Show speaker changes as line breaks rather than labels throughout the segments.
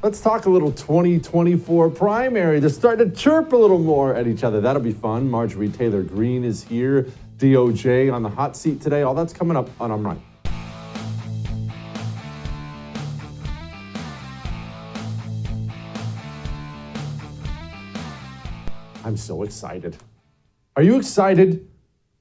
Let's talk a little 2024 primary. They're starting to chirp a little more at each other. That'll be fun. Marjorie Taylor Greene is here. DOJ on the hot seat today. All that's coming up on I'm Right. I'm so excited. Are you excited?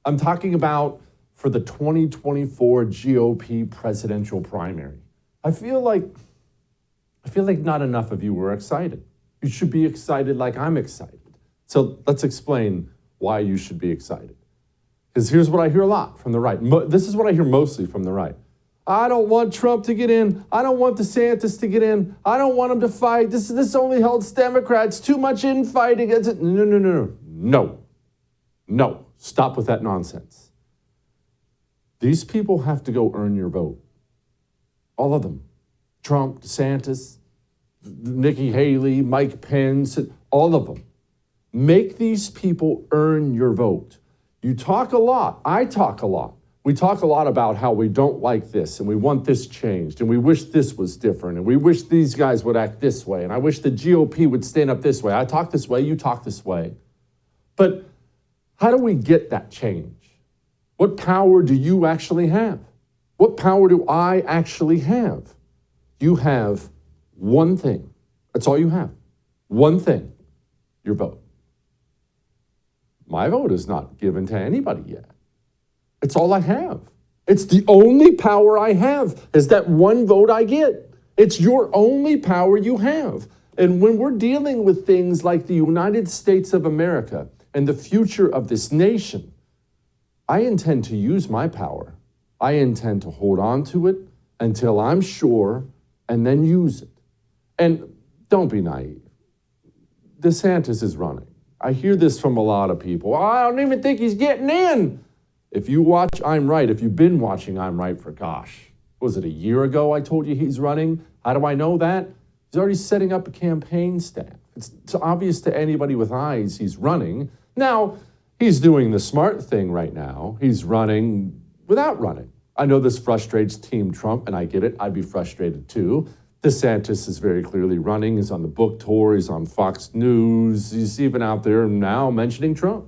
I'm talking about for the 2024 GOP presidential primary. I feel like not enough of you were excited. You should be excited like I'm excited. So let's explain why you should be excited. Because here's what I hear a lot from the right. This is what I hear mostly from the right. I don't want Trump to get in. I don't want DeSantis to get in. I don't want him to fight. This only helps Democrats. Too much infighting. No. Stop with that nonsense. These people have to go earn your vote. All of them. Trump, DeSantis, Nikki Haley, Mike Pence, all of them. Make these people earn your vote. You talk a lot. I talk a lot. We talk a lot about how we don't like this and we want this changed and we wish this was different and we wish these guys would act this way and I wish the GOP would stand up this way. I talk this way, you talk this way. But how do we get that change? What power do you actually have? What power do I actually have? You have one thing. That's all you have. One thing. Your vote. My vote is not given to anybody yet. It's all I have. It's the only power I have is that one vote I get. It's your only power you have. And when we're dealing with things like the United States of America and the future of this nation, I intend to use my power. I intend to hold on to it until I'm sure and then use it. And don't be naive. DeSantis is running. I hear this from a lot of people. I don't even think he's getting in. If you watch I'm Right, if you've been watching I'm Right for, was it a year ago I told you he's running? How do I know that? He's already setting up a campaign staff. It's obvious to anybody with eyes he's running. Now, he's doing the smart thing right now. He's running without running. I know this frustrates Team Trump, and I get it. I'd be frustrated too. DeSantis is very clearly running. He's on the book tour. He's on Fox News. He's even out there now mentioning Trump.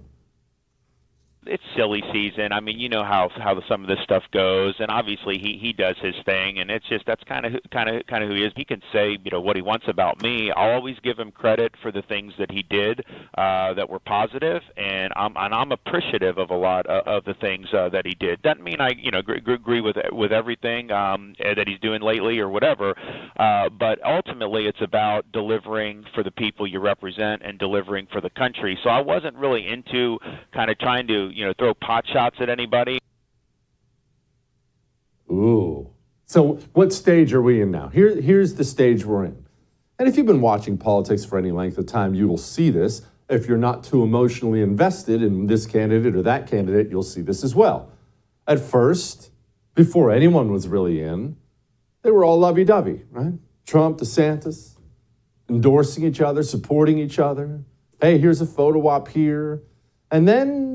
It's silly season. I mean, you know how some of this stuff goes, and obviously he does his thing, and it's just that's kind of who he is. He can say what he wants about me. I'll always give him credit for the things that he did that were positive, and I'm appreciative of a lot of the things that he did. Doesn't mean I agree with everything that he's doing lately or whatever, but ultimately it's about delivering for the people you represent and delivering for the country. So I wasn't really into kind of trying to throw pot shots at anybody.
Ooh. So what stage are we in now? Here's the stage we're in. And if you've been watching politics for any length of time, you will see this. If you're not too emotionally invested in this candidate or that candidate, you'll see this as well. At first, before anyone was really in, they were all lovey-dovey, right? Trump, DeSantis, endorsing each other, supporting each other. Hey, here's a photo op here. And then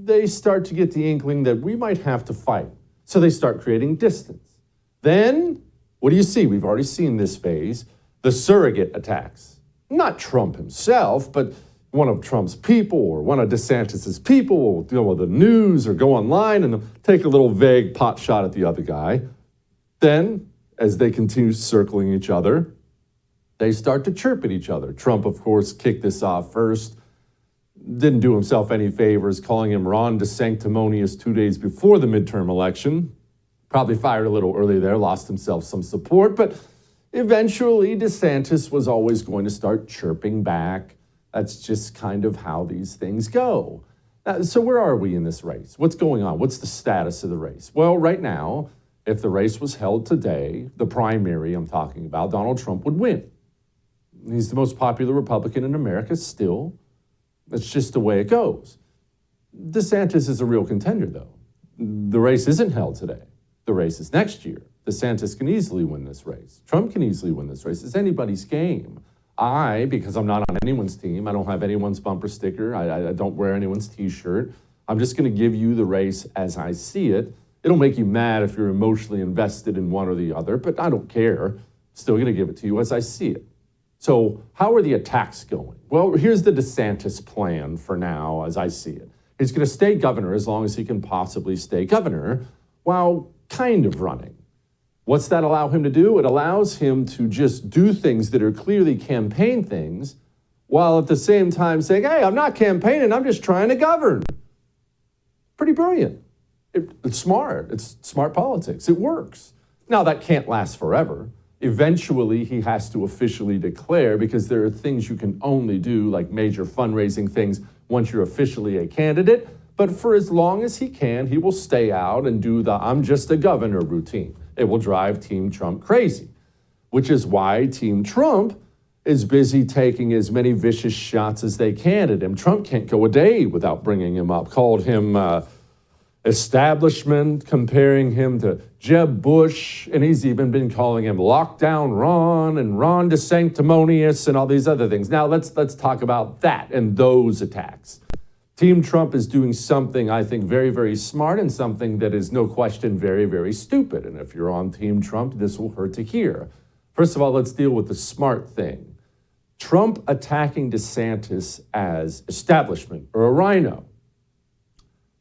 they start to get the inkling that we might have to fight. So they start creating distance. Then, what do you see? We've already seen this phase, the surrogate attacks. Not Trump himself, but one of Trump's people or one of DeSantis's people will deal with the news or go online and take a little vague pot shot at the other guy. Then, as they continue circling each other, they start to chirp at each other. Trump, of course, kicked this off first. Didn't do himself any favors, calling him Ron DeSanctimonious 2 days before the midterm election. Probably fired a little early there, lost himself some support, but eventually DeSantis was always going to start chirping back. That's just kind of how these things go. So where are we in this race? What's going on? What's the status of the race? Well, right now, if the race was held today, the primary I'm talking about, Donald Trump would win. He's the most popular Republican in America still. That's just the way it goes. DeSantis is a real contender, though. The race isn't held today. The race is next year. DeSantis can easily win this race. Trump can easily win this race. It's anybody's game. Because I'm not on anyone's team, I don't have anyone's bumper sticker, I don't wear anyone's T-shirt, I'm just going to give you the race as I see it. It'll make you mad if you're emotionally invested in one or the other, but I don't care. Still going to give it to you as I see it. So how are the attacks going? Well, here's the DeSantis plan for now as I see it. He's going to stay governor as long as he can possibly stay governor while kind of running. What's that allow him to do? It allows him to just do things that are clearly campaign things while at the same time saying, hey, I'm not campaigning, I'm just trying to govern. Pretty brilliant. It's smart. It's smart politics. It works. Now, that can't last forever. Eventually, he has to officially declare because there are things you can only do, like major fundraising things, once you're officially a candidate. But for as long as he can, he will stay out and do the I'm just a governor routine. It will drive Team Trump crazy, which is why Team Trump is busy taking as many vicious shots as they can at him. Trump can't go a day without bringing him up, called him establishment, comparing him to Jeb Bush, and he's even been calling him Lockdown Ron and Ron DeSanctimonious and all these other things. Now let's talk about that and those attacks. Team Trump is doing something I think very, very smart and something that is no question very, very stupid. And if you're on Team Trump, this will hurt to hear. First of all, let's deal with the smart thing. Trump attacking DeSantis as establishment or a rhino.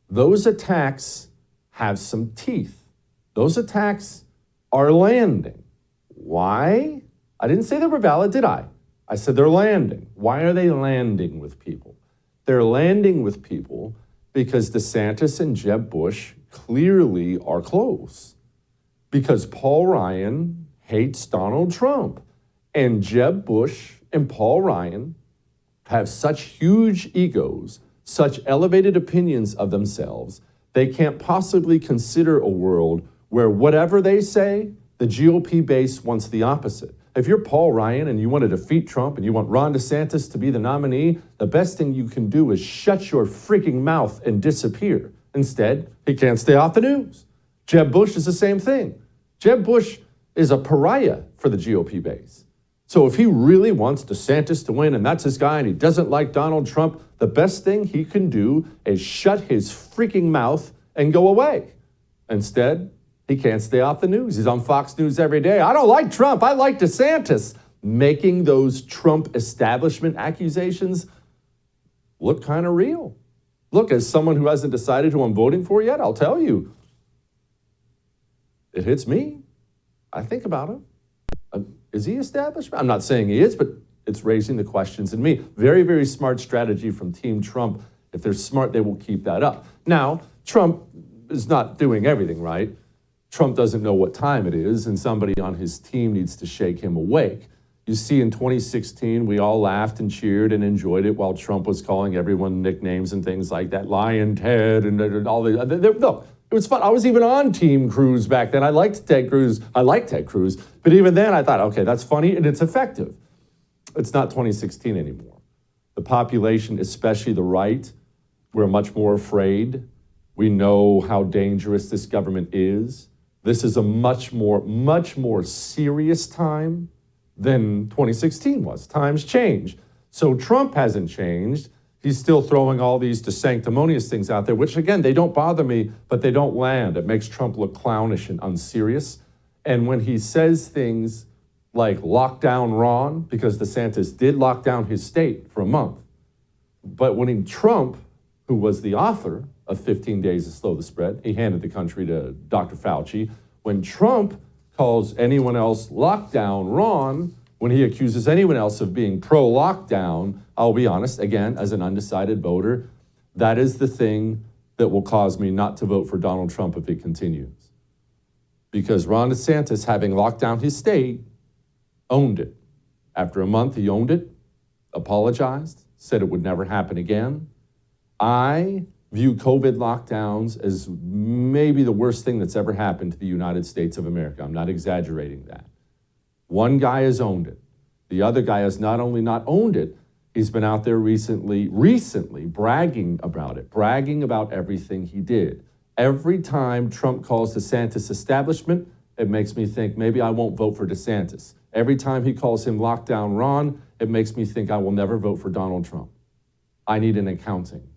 Those attacks have some teeth. Those attacks are landing. Why? I didn't say they were valid, did I? I said they're landing. Why are they landing with people? They're landing with people because DeSantis and Jeb Bush clearly are close. Because Paul Ryan hates Donald Trump. And Jeb Bush and Paul Ryan have such huge egos, such elevated opinions of themselves, they can't possibly consider a world where whatever they say, the GOP base wants the opposite. If you're Paul Ryan and you want to defeat Trump and you want Ron DeSantis to be the nominee, the best thing you can do is shut your freaking mouth and disappear. Instead, he can't stay off the news. Jeb Bush is the same thing. Jeb Bush is a pariah for the GOP base. So if he really wants DeSantis to win and that's his guy and he doesn't like Donald Trump, the best thing he can do is shut his freaking mouth and go away. Instead, he can't stay off the news. He's on Fox News every day. I don't like Trump. I like DeSantis. Making those Trump establishment accusations look kind of real. Look, as someone who hasn't decided who I'm voting for yet, I'll tell you, it hits me. I think about him. Is he establishment? I'm not saying he is, but it's raising the questions in me. Very, very smart strategy from Team Trump. If they're smart, they will keep that up. Now, Trump is not doing everything right. Trump doesn't know what time it is, and somebody on his team needs to shake him awake. You see, in 2016, we all laughed and cheered and enjoyed it while Trump was calling everyone nicknames and things like that, Lion Ted and all the no. It was fun. I was even on Team Cruz back then. I liked Ted Cruz. But even then I thought, okay, that's funny and it's effective. It's not 2016 anymore. The population, especially the right, we're much more afraid. We know how dangerous this government is. This is a much more serious time than 2016 was. Times change. So Trump hasn't changed. He's still throwing all these DeSanctimonious things out there, which again, they don't bother me, but they don't land. It makes Trump look clownish and unserious. And when he says things like lockdown Ron, because DeSantis did lock down his state for a month, but when Trump, who was the author of 15 Days to Slow the Spread, he handed the country to Dr. Fauci. When Trump calls anyone else lockdown Ron, when he accuses anyone else of being pro-lockdown, I'll be honest, again, as an undecided voter, that is the thing that will cause me not to vote for Donald Trump if it continues. Because Ron DeSantis, having locked down his state, owned it. After a month, he owned it, apologized, said it would never happen again. I view COVID lockdowns as maybe the worst thing that's ever happened to the United States of America. I'm not exaggerating that. One guy has owned it. The other guy has not only not owned it, he's been out there recently bragging about it, bragging about everything he did. Every time Trump calls DeSantis establishment, it makes me think maybe I won't vote for DeSantis. Every time he calls him lockdown Ron, it makes me think I will never vote for Donald Trump. I need an accounting.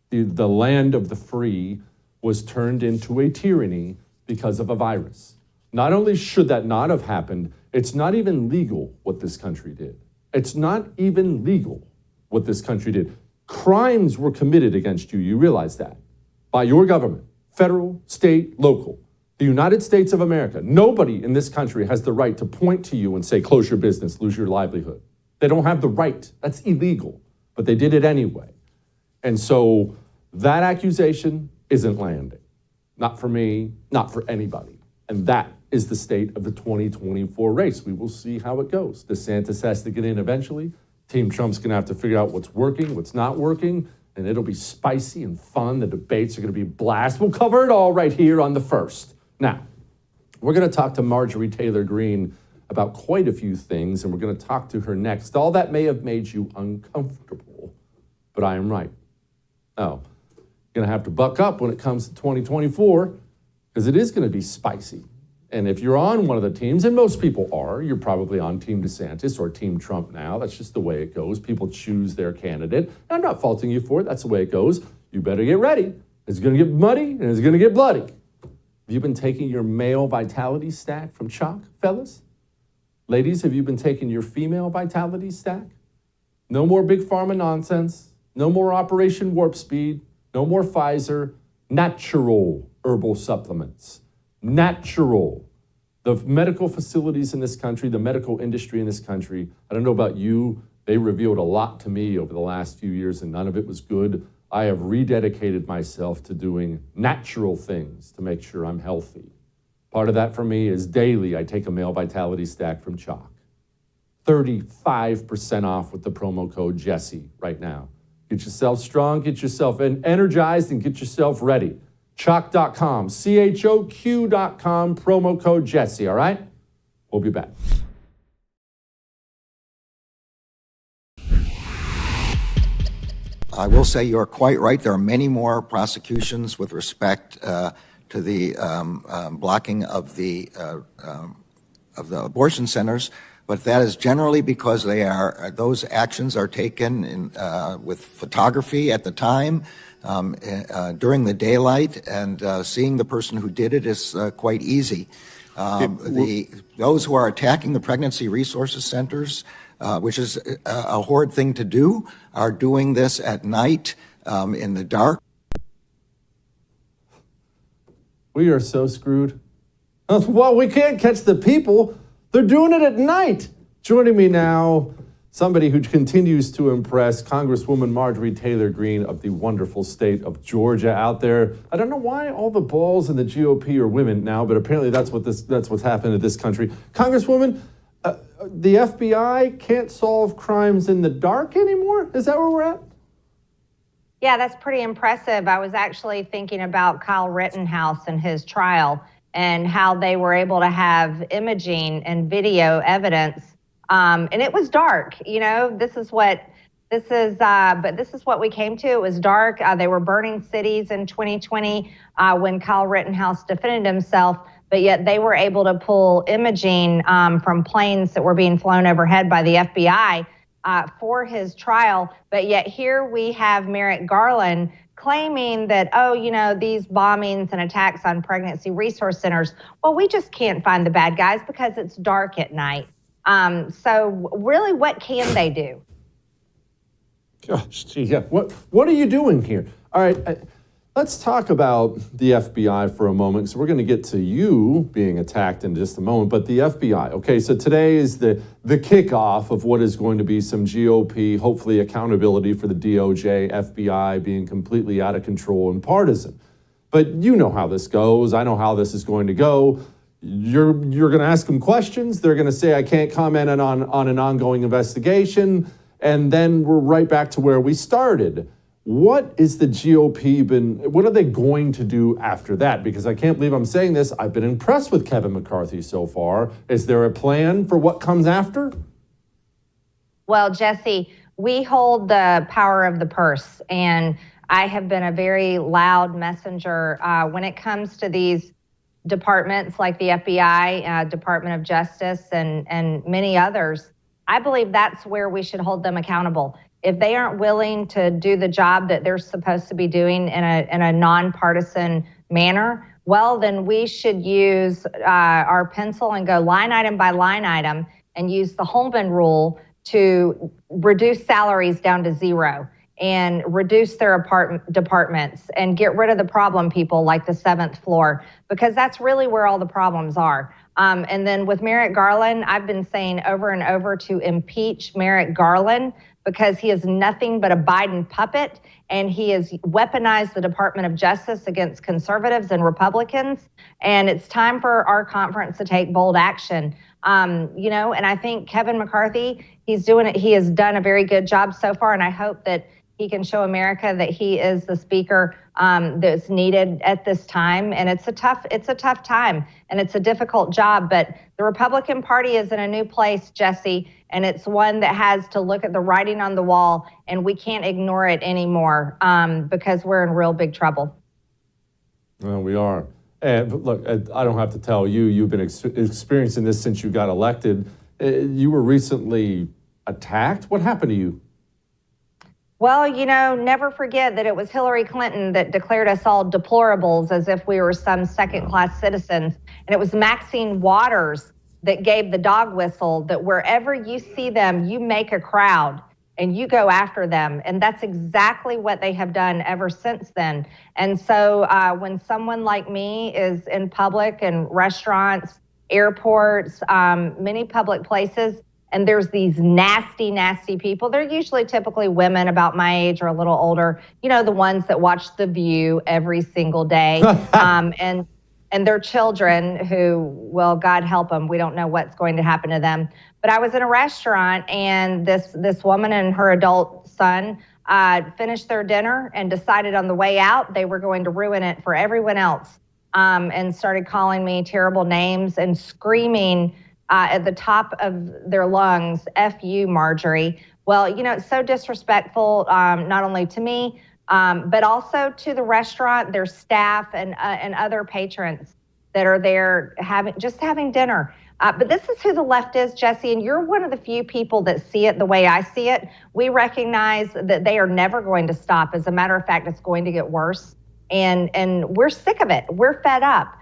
The land of the free was turned into a tyranny because of a virus. Not only should that not have happened, It's not even legal what this country did. It's not even legal what this country did. Crimes were committed against you. You realize that by your government, federal, state, local. The United States of America, nobody in this country has the right to point to you and say, close your business, lose your livelihood. They don't have the right. That's illegal, but they did it anyway. And so that accusation isn't landing. Not for me, not for anybody. And that is the state of the 2024 race. We will see how it goes. DeSantis has to get in eventually. Team Trump's gonna have to figure out what's working, what's not working, and it'll be spicy and fun. The debates are gonna be a blast. We'll cover it all right here on the first. Now, we're gonna talk to Marjorie Taylor Greene about quite a few things, and we're gonna talk to her next. All that may have made you uncomfortable, but I am right. Oh, you're gonna have to buck up when it comes to 2024, because it is gonna be spicy. And if you're on one of the teams, and most people are, you're probably on Team DeSantis or Team Trump now. That's just the way it goes. People choose their candidate. I'm not faulting you for it. That's the way it goes. You better get ready. It's gonna get muddy and it's gonna get bloody. Have you been taking your male vitality stack from Chalk, fellas? Ladies, have you been taking your female vitality stack? No more big pharma nonsense. No more Operation Warp Speed. No more Pfizer. Natural herbal supplements. Natural. The medical facilities in this country, the medical industry in this country, I don't know about you, they revealed a lot to me over the last few years and none of it was good. I have rededicated myself to doing natural things to make sure I'm healthy. Part of that for me is daily I take a male vitality stack from Chalk. 35% off with the promo code Jesse right now. Get yourself strong, get yourself energized, and get yourself ready. Chalk.com, CHOQ.com, promo code Jesse, all right? We'll be back.
I will say you're quite right. There are many more prosecutions with respect to the blocking of the abortion centers, but that is generally because those actions are taken with photography at the time, during the daylight, and seeing the person who did it is quite easy. Those who are attacking the pregnancy resources centers, which is a horrid thing to do, are doing this at night in the dark.
We are so screwed. Well, we can't catch the people. They're doing it at night. Joining me now, somebody who continues to impress, Congresswoman Marjorie Taylor Greene of the wonderful state of Georgia out there. I don't know why all the balls in the GOP are women now, but apparently that's what's happened in this country. Congresswoman, the FBI can't solve crimes in the dark anymore? Is that where we're at?
Yeah, that's pretty impressive. I was actually thinking about Kyle Rittenhouse and his trial and how they were able to have imaging and video evidence. And it was dark, you know, but this is what we came to. It was dark. They were burning cities in 2020 when Kyle Rittenhouse defended himself, but yet they were able to pull imaging from planes that were being flown overhead by the FBI for his trial. But yet here we have Merrick Garland claiming that, oh, you know, these bombings and attacks on pregnancy resource centers, well, we just can't find the bad guys because it's dark at night. So really, what can they do?
Gosh, gee, yeah. What are you doing here? All right, let's talk about the FBI for a moment. So we're going to get to you being attacked in just a moment. But the FBI, okay, so today is the kickoff of what is going to be some GOP, hopefully accountability for the DOJ, FBI being completely out of control and partisan. But you know how this goes. I know how this is going to go. You're going to ask them questions. They're going to say, I can't comment on an ongoing investigation. And then we're right back to where we started. What is the GOP what are they going to do after that? Because I can't believe I'm saying this. I've been impressed with Kevin McCarthy so far. Is there a plan for what comes after?
Well, Jesse, we hold the power of the purse, and I have been a very loud messenger when it comes to these departments like the FBI, Department of Justice, and many others. I believe that's where we should hold them accountable. If they aren't willing to do the job that they're supposed to be doing in a nonpartisan manner, well, then we should use our pencil and go line item by line item and use the Holman rule to reduce salaries down to zero and reduce their departments and get rid of the problem people like the 7th floor, because that's really where all the problems are. And then with Merrick Garland, I've been saying over and over to impeach Merrick Garland because he is nothing but a Biden puppet, and he has weaponized the Department of Justice against conservatives and Republicans. And it's time for our conference to take bold action. And I think Kevin McCarthy, he's doing it. He has done a very good job so far, and I hope that he can show America that he is the speaker that's needed at this time. And it's a tough time, and it's a difficult job. But the Republican Party is in a new place, Jesse, and it's one that has to look at the writing on the wall, and we can't ignore it anymore because we're in real big trouble.
Well, we are. And look, I don't have to tell you, you've been experiencing this since you got elected. You were recently attacked. What happened to you?
Well, never forget that it was Hillary Clinton that declared us all deplorables as if we were some second-class citizens. And it was Maxine Waters that gave the dog whistle that wherever you see them, you make a crowd and you go after them. And that's exactly what they have done ever since then. And so when someone like me is in public and restaurants, airports, many public places, and there's these nasty, nasty people. They're usually typically women about my age or a little older, the ones that watch The View every single day. And their children who, well, God help them, we don't know what's going to happen to them. But I was in a restaurant, and this woman and her adult son finished their dinner and decided on the way out they were going to ruin it for everyone else, and started calling me terrible names and screaming at the top of their lungs, F you, Marjorie. Well, it's so disrespectful, not only to me, but also to the restaurant, their staff, and other patrons that are there having dinner. But this is who the left is, Jesse, and you're one of the few people that see it the way I see it. We recognize that they are never going to stop. As a matter of fact, it's going to get worse. And we're sick of it. We're fed up.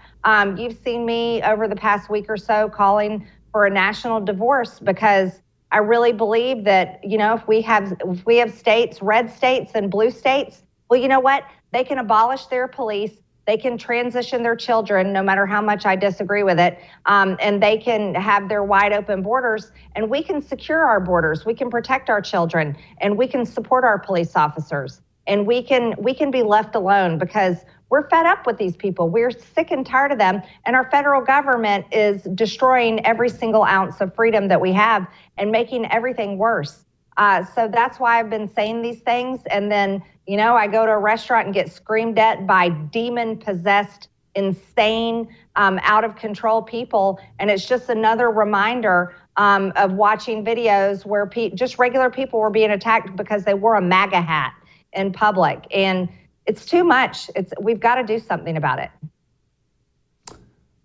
You've seen me over the past week or so calling for a national divorce because I really believe that, if we have states, red states and blue states, well, you know what? They can abolish their police. They can transition their children, no matter how much I disagree with it. And they can have their wide open borders, and we can secure our borders. We can protect our children, and we can support our police officers. And we can be left alone because we're fed up with these people. We're sick and tired of them. And our federal government is destroying every single ounce of freedom that we have and making everything worse. So that's why I've been saying these things. And then, I go to a restaurant and get screamed at by demon-possessed, insane, out of control people. And it's just another reminder of watching videos where just regular people were being attacked because they wore a MAGA hat in public. And it's too much. We've got to do something about it.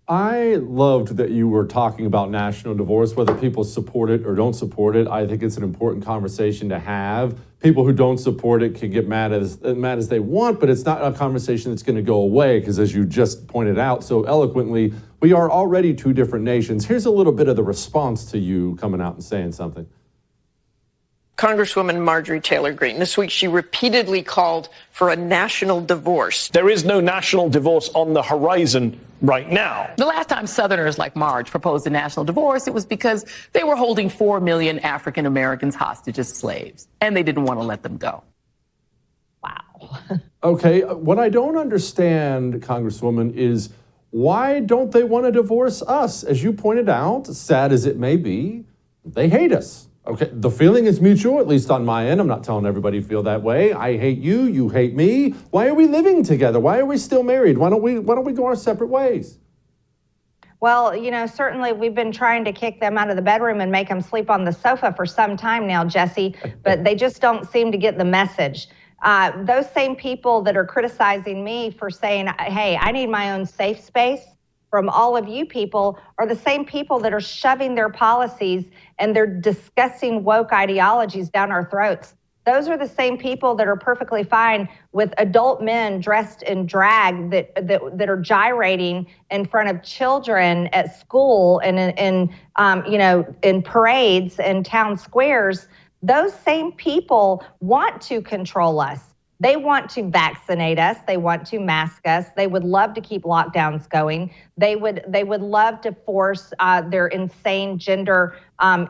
I loved that you were talking about national divorce, whether people support it or don't support it. I think it's an important conversation to have. People who don't support it can get mad as they want, but it's not a conversation that's going to go away because, as you just pointed out so eloquently, we are already two different nations. Here's a little bit of the response to you coming out and saying something.
Congresswoman Marjorie Taylor Greene. This week, she repeatedly called for a national divorce.
There is no national divorce on the horizon right now.
The last time Southerners like Marge proposed a national divorce, it was because they were holding 4 million African Americans hostage as slaves, and they didn't want to let them go.
Wow.
Okay, what I don't understand, Congresswoman, is why don't they want to divorce us? As you pointed out, sad as it may be, they hate us. Okay, the feeling is mutual, at least on my end. I'm not telling everybody to feel that way. I hate you, you hate me. Why are we living together? Why are we still married? Why don't we go our separate ways?
Well, certainly we've been trying to kick them out of the bedroom and make them sleep on the sofa for some time now, Jesse, but they just don't seem to get the message. Those same people that are criticizing me for saying, hey, I need my own safe space from all of you people are the same people that are shoving their policies and their disgusting woke ideologies down our throats. Those are the same people that are perfectly fine with adult men dressed in drag that are gyrating in front of children at school and in parades and town squares. Those same people want to control us. They want to vaccinate us. They want to mask us. They would love to keep lockdowns going. They would love to force their insane gender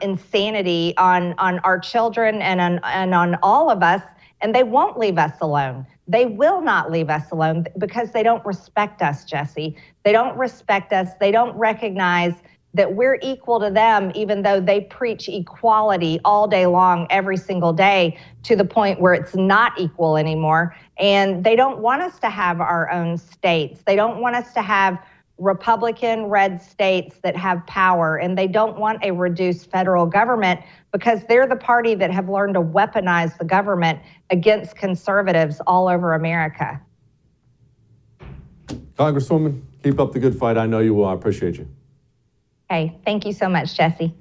insanity on our children and on all of us. And they won't leave us alone. They will not leave us alone because they don't respect us, Jesse. They don't respect us. They don't recognize that we're equal to them, even though they preach equality all day long, every single day, to the point where it's not equal anymore. And they don't want us to have our own states. They don't want us to have Republican red states that have power. And they don't want a reduced federal government because they're the party that have learned to weaponize the government against conservatives all over America.
Congresswoman, keep up the good fight. I know you will. I appreciate you.
Hey, thank you so much, Jesse.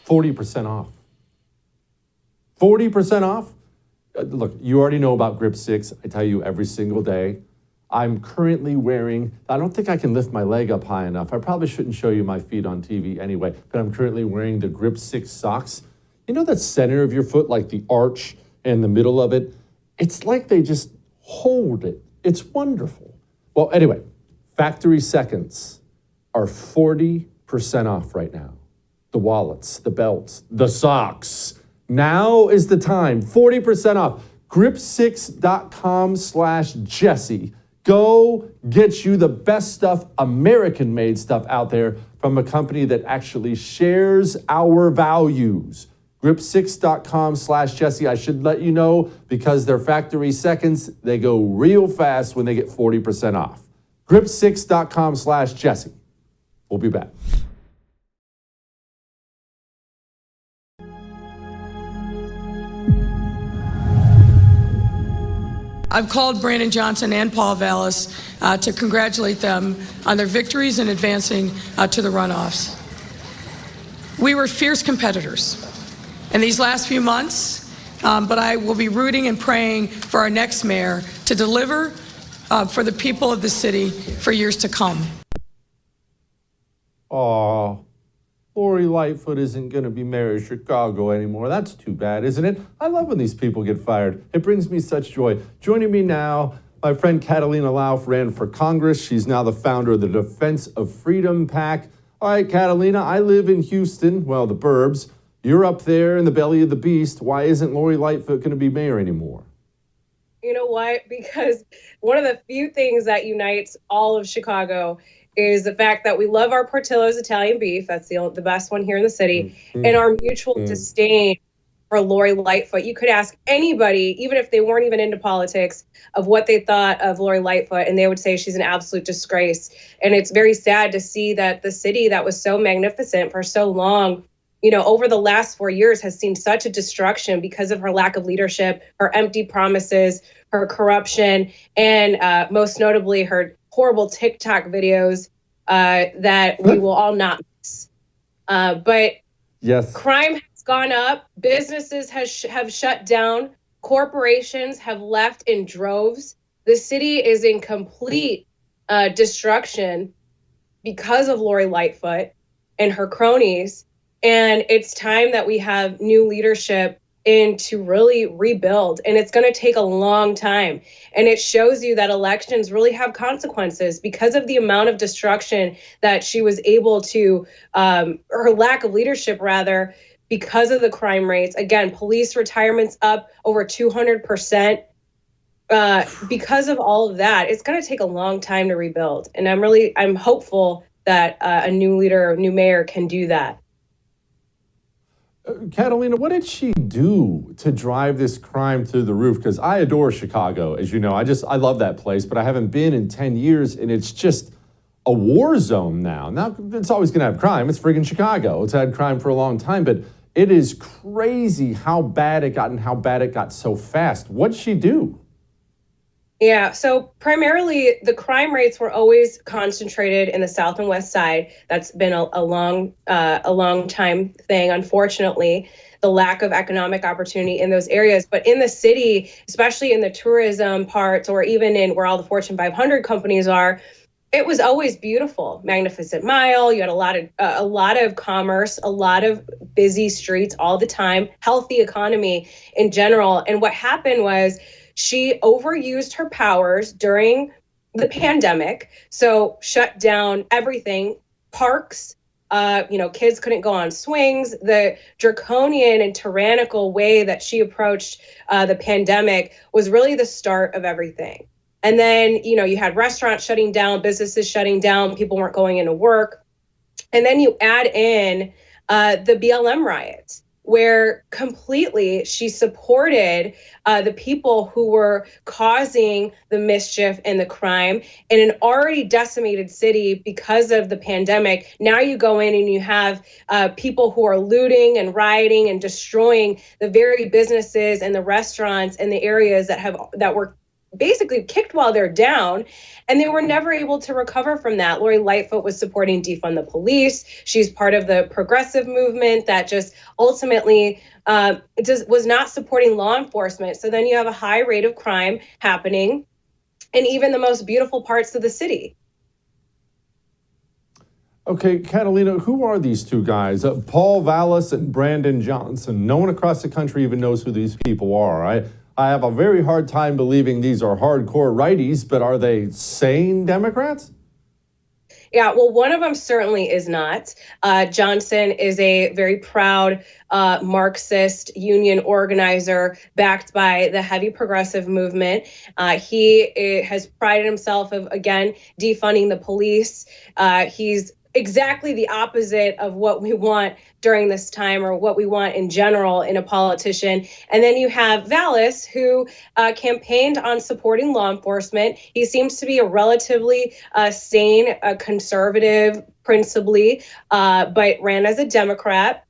40% off. 40% off? Look, you already know about Grip 6. I tell you every single day. I'm currently wearing, I don't think I can lift my leg up high enough. I probably shouldn't show you my feet on TV anyway, but I'm currently wearing the Grip 6 socks. You know that center of your foot, like the arch and the middle of it? It's like they just hold it. It's wonderful. Well, anyway, factory seconds are 40% off right now. The wallets, the belts, the socks. Now is the time. 40% off. Grip6.com/Jesse. Go get you the best stuff, American-made stuff out there from a company that actually shares our values. Grip6.com/Jesse. I should let you know because their factory seconds, they go real fast when they get 40% off. Grip6.com/Jesse. We'll be back.
I've called Brandon Johnson and Paul Vallis to congratulate them on their victories in advancing to the runoffs. We were fierce competitors in these last few months, but I will be rooting and praying for our next mayor to deliver for the people of the city for years to come.
Aw, Lori Lightfoot isn't going to be mayor of Chicago anymore. That's too bad, isn't it? I love when these people get fired. It brings me such joy. Joining me now, my friend Catalina Lauf ran for Congress. She's now the founder of the Defense of Freedom PAC. All right, Catalina, I live in Houston, well, the burbs. You're up there in the belly of the beast. Why isn't Lori Lightfoot going to be mayor anymore?
You know what? Because one of the few things that unites all of Chicago is the fact that we love our Portillo's Italian beef. That's the best one here in the city. And our mutual disdain for Lori Lightfoot. You could ask anybody, even if they weren't even into politics, of what they thought of Lori Lightfoot, and they would say she's an absolute disgrace. And it's very sad to see that the city that was so magnificent for so long, you know, over the last 4 years has seen such a destruction because of her lack of leadership, her empty promises, her corruption, and most notably her horrible TikTok videos that we will all not miss. But
yes,
crime has gone up, businesses have shut down, corporations have left in droves. The city is in complete destruction because of Lori Lightfoot and her cronies. And it's time that we have new leadership in to really rebuild. And it's going to take a long time. And it shows you that elections really have consequences because of the amount of destruction that she was able to, her lack of leadership rather, because of the crime rates. Again, police retirements up over 200%. Because of all of that, it's going to take a long time to rebuild. And I'm hopeful that a new leader, a new mayor can do that.
Catalina, what did she do to drive this crime through the roof? Because I adore Chicago, as you know. I love that place, but I haven't been in 10 years, and it's just a war zone now. Now, it's always going to have crime. It's friggin' Chicago. It's had crime for a long time, but it is crazy how bad it got and how bad it got so fast. What'd she do?
Yeah, so primarily the crime rates were always concentrated in the South and West Side. That's been a long time thing, unfortunately, the lack of economic opportunity in those areas. But in the city, especially in the tourism parts, or even in where all the Fortune 500 companies are, it was always beautiful. Magnificent Mile. You had a lot of commerce, a lot of busy streets all the time, healthy economy in general. And what happened was she overused her powers during the pandemic, so shut down everything, parks. Kids couldn't go on swings. The draconian and tyrannical way that she approached the pandemic was really the start of everything. And then, you had restaurants shutting down, businesses shutting down, people weren't going into work. And then you add in the BLM riots, where completely she supported the people who were causing the mischief and the crime in an already decimated city because of the pandemic. Now you go in and you have people who are looting and rioting and destroying the very businesses and the restaurants and the areas that were basically kicked while they're down, and they were never able to recover from that. Lori Lightfoot was supporting defund the police. She's part of the progressive movement that just ultimately was not supporting law enforcement. So then you have a high rate of crime happening in even the most beautiful parts of the city.
Okay, Catalina, who are these two guys? Paul Vallis and Brandon Johnson. No one across the country even knows who these people are. I have a very hard time believing these are hardcore righties, but are they sane Democrats?
Yeah, well, one of them certainly is not. Johnson is a very proud Marxist union organizer backed by the heavy progressive movement. He has prided himself of, again, defunding the police. He's exactly the opposite of what we want during this time, or what we want in general in a politician. And then you have Vallis, who campaigned on supporting law enforcement. He seems to be a relatively sane, conservative, principally, but ran as a Democrat.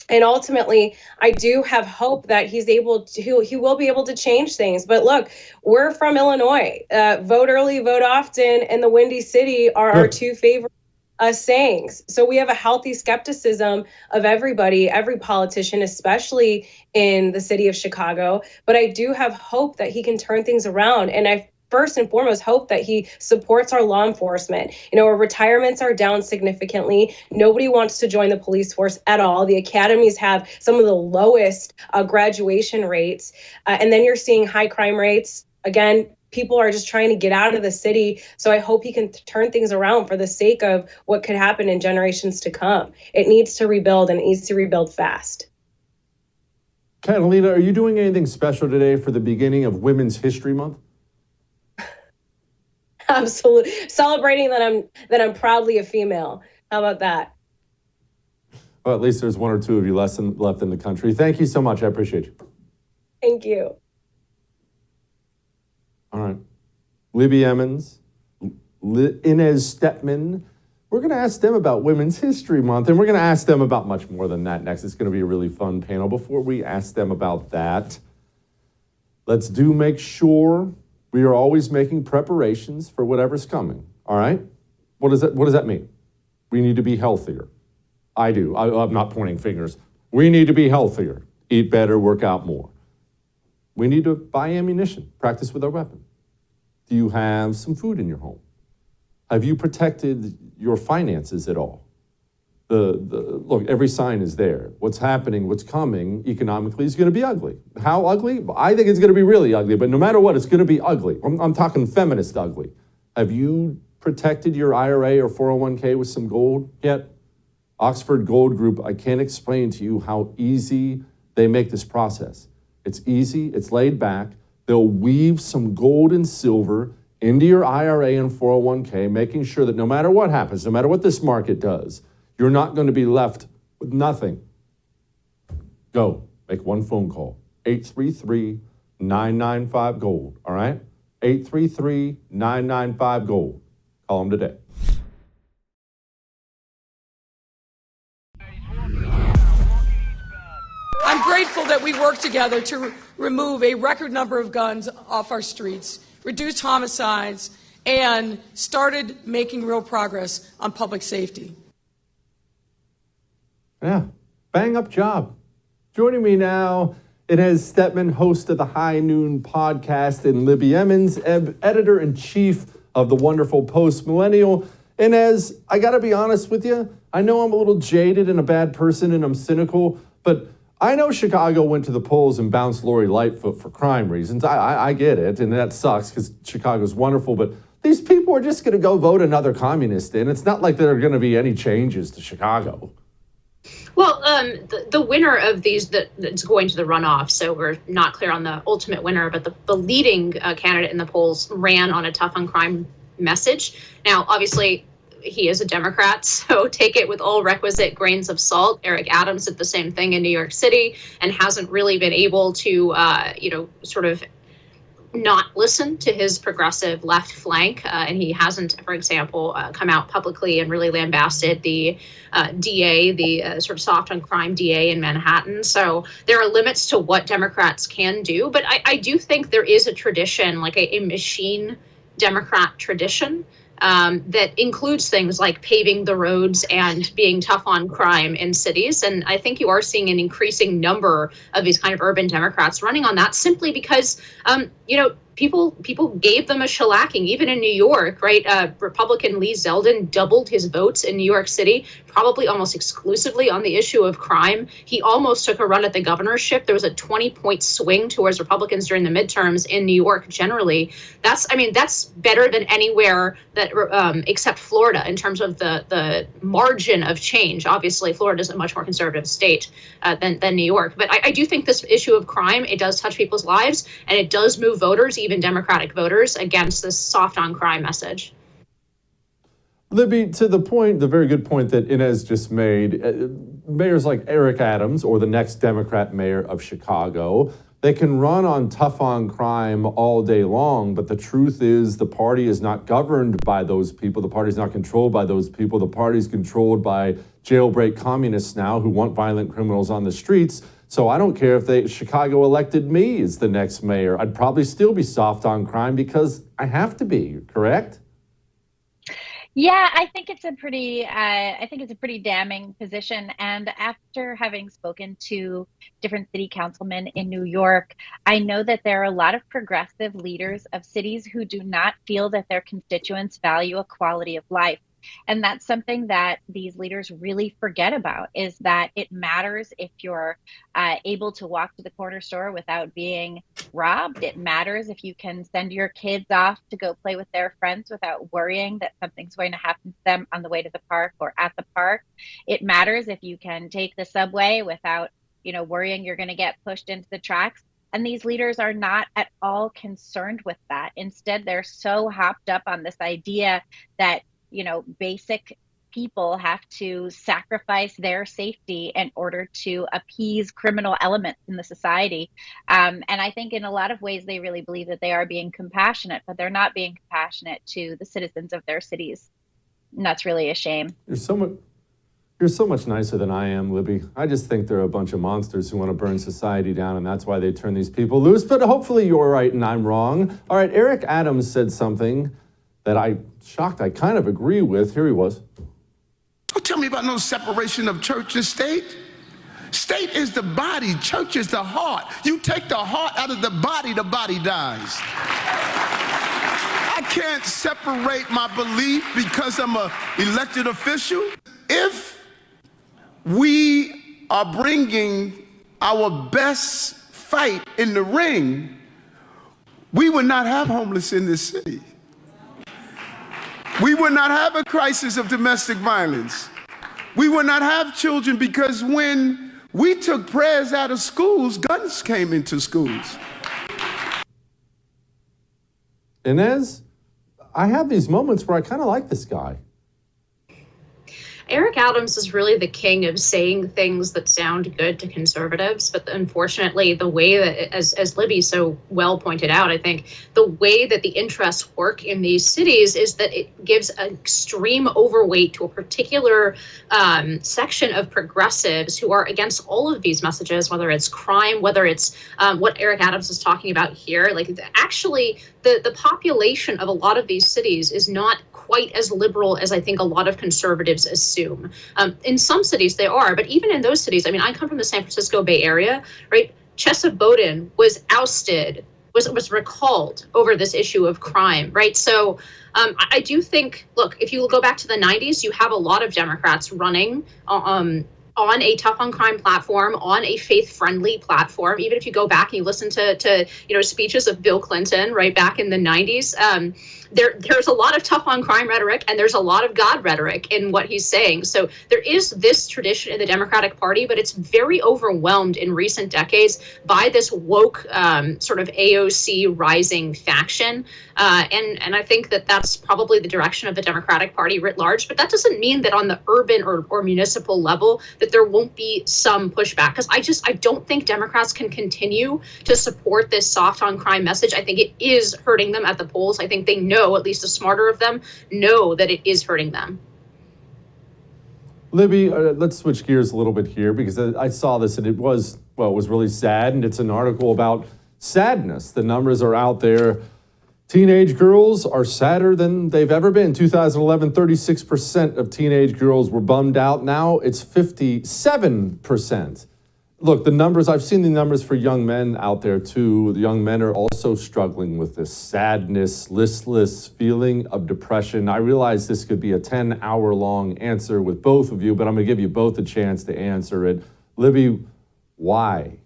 And ultimately, I do have hope that he will be able to change things. But look, we're from Illinois. Vote early, vote often, and the Windy City are our two favorite sayings. So we have a healthy skepticism of everybody, every politician, especially in the city of Chicago. But I do have hope that he can turn things around. And I first and foremost hope that he supports our law enforcement. Our retirements are down significantly. Nobody wants to join the police force at all. The academies have some of the lowest graduation rates. And then you're seeing high crime rates. Again, people are just trying to get out of the city. So I hope he can turn things around for the sake of what could happen in generations to come. It needs to rebuild, and it needs to rebuild fast.
Catalina, are you doing anything special today for the beginning of Women's History Month?
Absolutely. Celebrating that I'm proudly a female. How about that?
Well, at least there's one or two of you left in the country. Thank you so much. I appreciate you.
Thank you.
All right. Libby Emmons, Inez Stepman. We're going to ask them about Women's History Month, and we're going to ask them about much more than that next. It's going to be a really fun panel. Before we ask them about that, let's make sure we are always making preparations for whatever's coming. All right? What does that mean? We need to be healthier. I do. I'm not pointing fingers. We need to be healthier, eat better, work out more. We need to buy ammunition, practice with our weapon. Do you have some food in your home? Have you protected your finances at all? Look, every sign is there. What's happening, what's coming economically is going to be ugly. How ugly? I think it's going to be really ugly, but no matter what, it's going to be ugly. I'm talking feminist ugly. Have you protected your IRA or 401k with some gold yet? Oxford Gold Group, I can't explain to you how easy they make this process. It's easy, it's laid back. They'll weave some gold and silver into your IRA and 401k, making sure that no matter what happens, no matter what this market does, you're not going to be left with nothing. Go, make one phone call, 833-995-GOLD, all right? 833-995-GOLD. Call them today.
I'm grateful that we worked together to remove a record number of guns off our streets. reduced homicides, and started making real progress on public safety.
Yeah, bang up job. Joining me now, Inez Stepman, host of the High Noon podcast, and Libby Emmons, editor-in-chief of the wonderful Post Millennial. Inez, I gotta be honest with you. I know I'm a little jaded and a bad person and I'm cynical, but I know Chicago went to the polls and bounced Lori Lightfoot for crime reasons. I get it, and that sucks because Chicago's wonderful, but these people are just gonna go vote another communist in. It's not like there are gonna be any changes to Chicago.
Well, the winner of these that's going to the runoff, so we're not clear on the ultimate winner, but the leading candidate in the polls ran on a tough on crime message. Now, obviously, he is a Democrat, so take it with all requisite grains of salt. Eric Adams did the same thing in New York City and hasn't really been able to, sort of not listen to his progressive left flank. And he hasn't, for example, come out publicly and really lambasted the DA, the sort of soft on crime DA in Manhattan. So there are limits to what Democrats can do. But I do think there is a tradition, like a machine Democrat tradition, that includes things like paving the roads and being tough on crime in cities. And I think you are seeing an increasing number of these kind of urban Democrats running on that simply because, people gave them a shellacking, even in New York, right? Republican Lee Zeldin doubled his votes in New York City, probably almost exclusively on the issue of crime. He almost took a run at the governorship. There was a 20-point swing towards Republicans during the midterms in New York generally. That's better than anywhere that except Florida in terms of the margin of change. Obviously, Florida is a much more conservative state than New York. But I do think this issue of crime, it does touch people's lives, and it does move voters, even Democratic voters, against this soft on crime message.
Libby, to the point, the very good point that Inez just made, mayors like Eric Adams or the next Democrat mayor of Chicago, they can run on tough on crime all day long, but the truth is the party is not governed by those people. The party is not controlled by those people. The party is controlled by jailbreak communists now who want violent criminals on the streets. So I don't care if Chicago elected me as the next mayor. I'd probably still be soft on crime because I have to be, correct?
Yeah, I think it's a pretty damning position. And after having spoken to different city councilmen in New York, I know that there are a lot of progressive leaders of cities who do not feel that their constituents value a quality of life. And that's something that these leaders really forget about, is that it matters if you're able to walk to the corner store without being robbed. It matters if you can send your kids off to go play with their friends without worrying that something's going to happen to them on the way to the park or at the park. It matters if you can take the subway without, worrying you're going to get pushed into the tracks. And these leaders are not at all concerned with that. Instead, they're so hopped up on this idea that basic people have to sacrifice their safety in order to appease criminal elements in the society. And I think in a lot of ways, they really believe that they are being compassionate, but they're not being compassionate to the citizens of their cities. And that's really a shame. You're
so much nicer than I am, Libby. I just think they're a bunch of monsters who want to burn society down, and that's why they turn these people loose. But hopefully you're right and I'm wrong. All right, Eric Adams said something that I kind of agree with. Here he was.
Don't tell me about no separation of church and state. State is the body, church is the heart. You take the heart out of the body dies. I can't separate my belief because I'm an elected official. If we are bringing our best fight in the ring, we would not have homeless in this city. We would not have a crisis of domestic violence. We would not have children, because when we took prayers out of schools, guns came into schools.
Inez, I have these moments where I kind of like this guy.
Eric Adams is really the king of saying things that sound good to conservatives, but unfortunately, the way that, as Libby so well pointed out, I think the way that the interests work in these cities is that it gives an extreme overweight to a particular section of progressives who are against all of these messages, whether it's crime, whether it's what Eric Adams is talking about here. Like, actually, the population of a lot of these cities is not quite as liberal as I think a lot of conservatives assume. In some cities they are, but even in those cities, I mean, I come from the San Francisco Bay Area, right? Chesa Boudin was ousted, was recalled over this issue of crime, right? So I do think, look, if you go back to the 90s, you have a lot of Democrats running on a tough on crime platform, on a faith-friendly platform. Even if you go back and you listen to speeches of Bill Clinton right back in the 90s, there's a lot of tough on crime rhetoric, and there's a lot of God rhetoric in what he's saying. So there is this tradition in the Democratic Party, but it's very overwhelmed in recent decades by this woke sort of AOC rising faction. And I think that that's probably the direction of the Democratic Party writ large. But that doesn't mean that on the urban or municipal level that there won't be some pushback, because I don't think Democrats can continue to support this soft on crime message. I think it is hurting them at the polls. I think they know, at least the smarter of them, know that it is hurting them.
Libby, let's switch gears a little bit here, because I saw this and it was really sad, and it's an article about sadness. The numbers are out there. Teenage girls are sadder than they've ever been. 2011, 36% of teenage girls were bummed out. Now it's 57%. Look, I've seen the numbers for young men out there too. The young men are also struggling with this sadness, listless feeling of depression. I realize this could be a 10-hour-long answer with both of you, but I'm going to give you both a chance to answer it. Libby, why?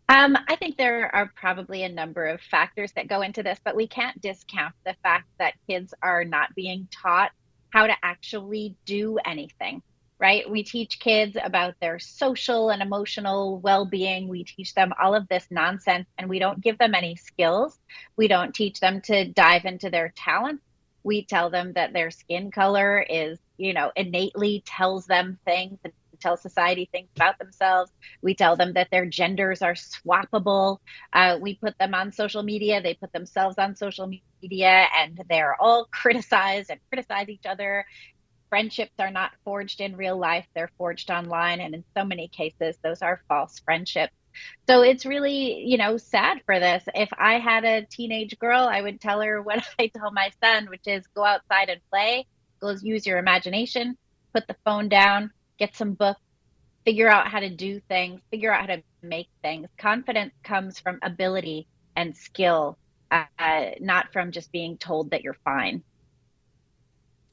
I think there are probably a number of factors that go into this, but we can't discount the fact that kids are not being taught how to actually do anything, right? We teach kids about their social and emotional well-being. We teach them all of this nonsense, and we don't give them any skills. We don't teach them to dive into their talents. We tell them that their skin color is, innately tells them things, and tell society things about themselves. We tell them that their genders are swappable. We put them on social media. They put themselves on social media, and they're all criticized and criticize each other. Friendships are not forged in real life. They're forged online. And in so many cases, those are false friendships. So it's really, sad for this. If I had a teenage girl, I would tell her what I tell my son, which is go outside and play, go use your imagination, put the phone down, get some books, figure out how to do things, figure out how to make things. Confidence comes from ability and skill, not from just being told that you're fine.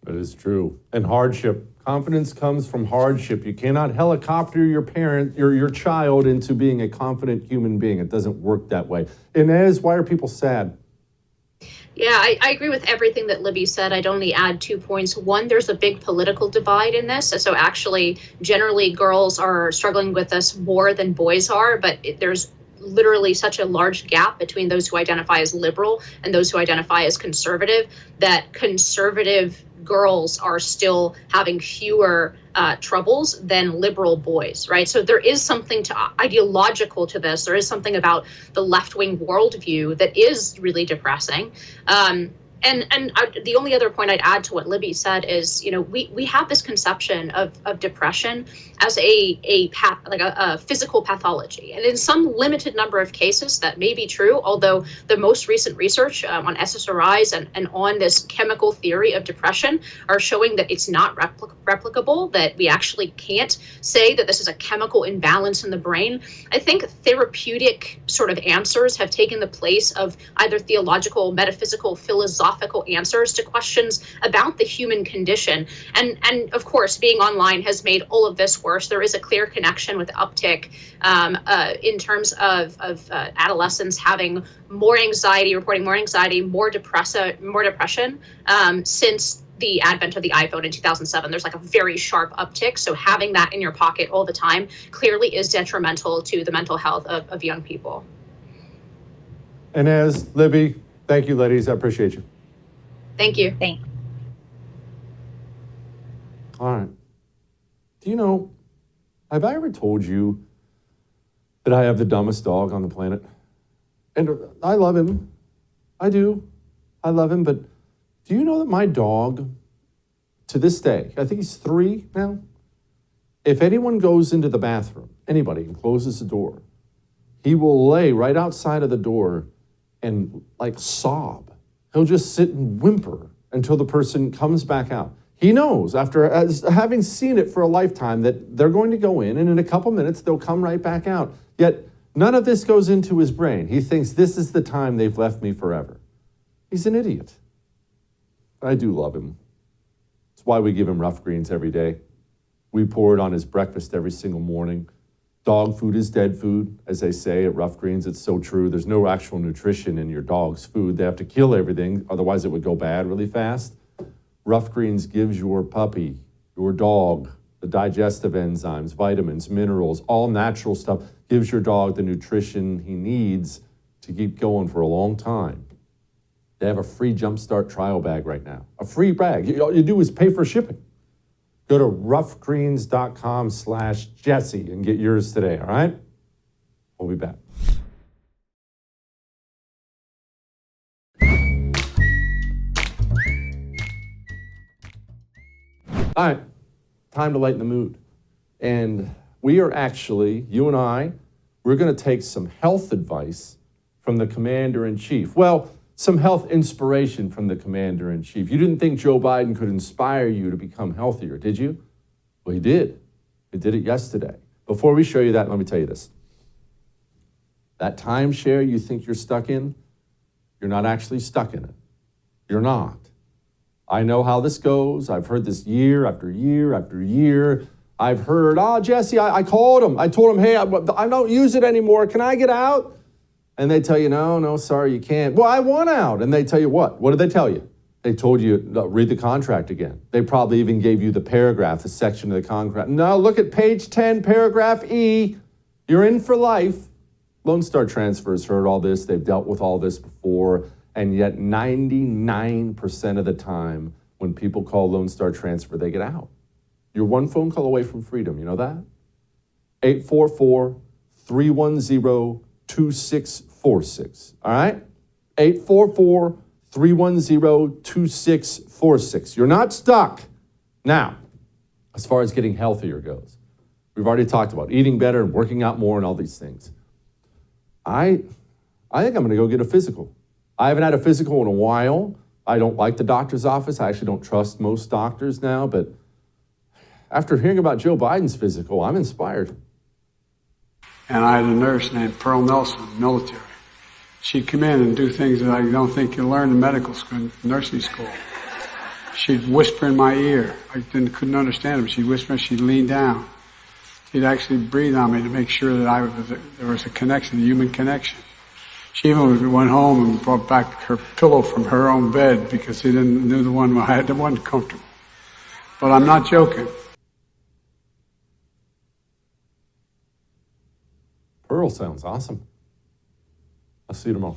That is true. And hardship. Confidence comes from hardship. You cannot helicopter your child into being a confident human being. It doesn't work that way. Inez, why are people sad?
Yeah, I agree with everything that Libby said. I'd only add 2 points. One, there's a big political divide in this. So actually, generally, girls are struggling with this more than boys are, but there's literally such a large gap between those who identify as liberal and those who identify as conservative that conservative girls are still having fewer troubles than liberal boys, right? So there is something ideological to this. There is something about the left-wing worldview that is really depressing. And the only other point I'd add to what Libby said is, we have this conception of depression as a physical pathology. And in some limited number of cases, that may be true, although the most recent research on SSRIs and on this chemical theory of depression are showing that it's not replicable, that we actually can't say that this is a chemical imbalance in the brain. I think therapeutic sort of answers have taken the place of either theological, metaphysical, philosophical answers to questions about the human condition. And of course, being online has made all of this worse. There is a clear connection with the uptick in terms of adolescents having more anxiety, reporting more anxiety, more depression since the advent of the iPhone in 2007. There's like a very sharp uptick. So having that in your pocket all the time clearly is detrimental to the mental health of young people.
Inez, Libby, thank you, ladies. I appreciate you.
Thank you.
Thanks.
All right. Do you know, have I ever told you that I have the dumbest dog on the planet? And I love him. I do. I love him. But do you know that my dog, to this day, I think he's 3 now, if anyone goes into the bathroom, anybody, and closes the door, he will lay right outside of the door and like sob. He'll just sit and whimper until the person comes back out. He knows, after having seen it for a lifetime, that they're going to go in, and in a couple minutes, they'll come right back out. Yet, none of this goes into his brain. He thinks this is the time they've left me forever. He's an idiot. But I do love him. It's why we give him rough greens every day. We pour it on his breakfast every single morning. Dog food is dead food, as they say at Rough Greens. It's so true. There's no actual nutrition in your dog's food. They have to kill everything, otherwise it would go bad really fast. Rough Greens gives your puppy, your dog, the digestive enzymes, vitamins, minerals, all natural stuff. Gives your dog the nutrition he needs to keep going for a long time. They have a free Jumpstart trial bag right now. A free bag. All you do is pay for shipping. Go to roughgreens.com/Jesse and get yours today, all right? We'll be back. All right, time to lighten the mood. And we are actually, you and I, we're going to take some health advice from the Commander-in-Chief. Well, some health inspiration from the Commander-in-Chief. You didn't think Joe Biden could inspire you to become healthier, did you? Well, he did. He did it yesterday. Before we show you that, let me tell you this. That timeshare you think you're stuck in, you're not actually stuck in it. You're not. I know how this goes. I've heard this year after year after year. I've heard, Jesse, I called him. I told him, hey, I don't use it anymore. Can I get out? And they tell you, no, sorry, you can't. Well, I want out. And they tell you what? What did they tell you? They told you, read the contract again. They probably even gave you the paragraph, the section of the contract. No, look at page 10, paragraph E. You're in for life. Lone Star Transfer's heard all this. They've dealt with all this before. And yet 99% of the time, when people call Lone Star Transfer, they get out. You're one phone call away from freedom. You know that? 844-310-2646. All right? 844-310-2646. You're not stuck. Now, as far as getting healthier goes, we've already talked about eating better and working out more and all these things. I think I'm going to go get a physical. I haven't had a physical in a while. I don't like the doctor's office. I actually don't trust most doctors now, but after hearing about Joe Biden's physical, I'm inspired.
And I had a nurse named Pearl Nelson, military. She'd come in and do things that I don't think you learn in medical school, nursing school. She'd whisper in my ear. I couldn't understand her. She'd whisper, she'd lean down. She'd actually breathe on me to make sure that there was a connection, a human connection. She even went home and brought back her pillow from her own bed because she knew the one I had, the one comfortable. But I'm not joking.
Pearl sounds awesome. I'll see you tomorrow.